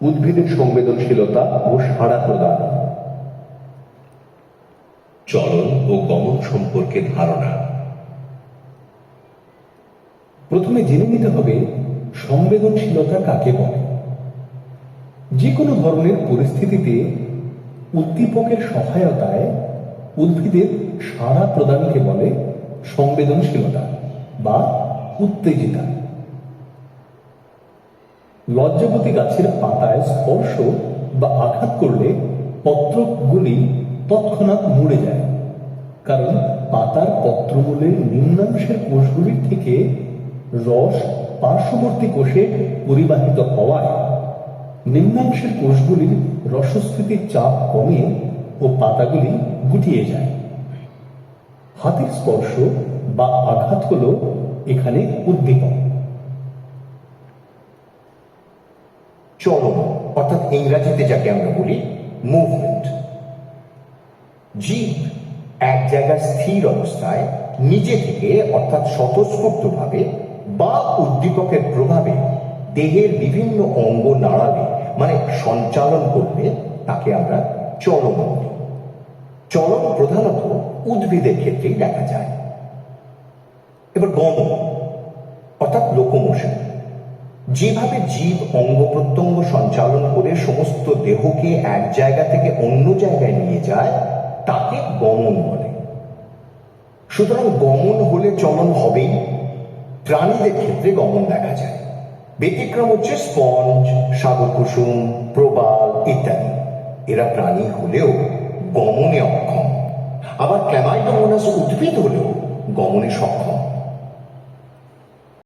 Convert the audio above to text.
উদ্ভিদের সংবেদনশীলতা ও সাড়া প্রদান। চলন ও গমন সম্পর্কে ধারণা। প্রথমে জেনে নিতে হবে সংবেদনশীলতা কাকে বলে। যে কোনো ধরনের পরিস্থিতিতে উদ্দীপকের সহায়তায় উদ্ভিদের সাড়া প্রদানকে বলে সংবেদনশীলতা বা উত্তেজিতা। লজ্জাবতী গাছের পাতায় স্পর্শ বা আঘাত করলে পত্রগুলি তৎক্ষণাৎ মুড়ে যায়, কারণ পাতার পত্রমূলের নিম্নাংশের কোষগুলির থেকে রস পার্শ্ববর্তী কোষে পরিবাহিত হওয়ায় নিম্নাংশের কোষগুলির রসস্থিতির চাপ কমে ও পাতাগুলি গুটিয়ে যায়। হাতের স্পর্শ বা আঘাত হল এখানে উদ্দীপক। চলন অর্থাৎ ইংরাজিতে যাকে আমরা বলি মুভমেন্ট। জীব এক জায়গায় স্থির অবস্থায় নিজে থেকে অর্থাৎ স্বতঃস্ফূর্তভাবে বা উদ্দীপকের প্রভাবে দেহের বিভিন্ন অঙ্গ নাড়ালে মানে সঞ্চালন করলে তাকে আমরা চলন বলি। চলন প্রধানত উদ্ভিদের ক্ষেত্রেই দেখা যায়। এবার গমন অর্থাৎ লোকোমোশন। যেভাবে জীব অঙ্গ প্রত্যঙ্গ সঞ্চালন করে সমস্ত দেহকে এক জায়গা থেকে অন্য জায়গায় নিয়ে যায় তাকে গমন বলে। সুতরাং গমন হলে চলন হবেই। প্রাণীদের ক্ষেত্রে গমন দেখা যায়। ব্যতিক্রম হচ্ছে স্পঞ্জ, সাগরকুসুম, প্রবাল ইত্যাদি। এরা প্রাণী হলেও গমনে অক্ষম। আবার ক্ল্যামাইডোমোনাস উদ্ভিদ হলেও গমনে সক্ষম।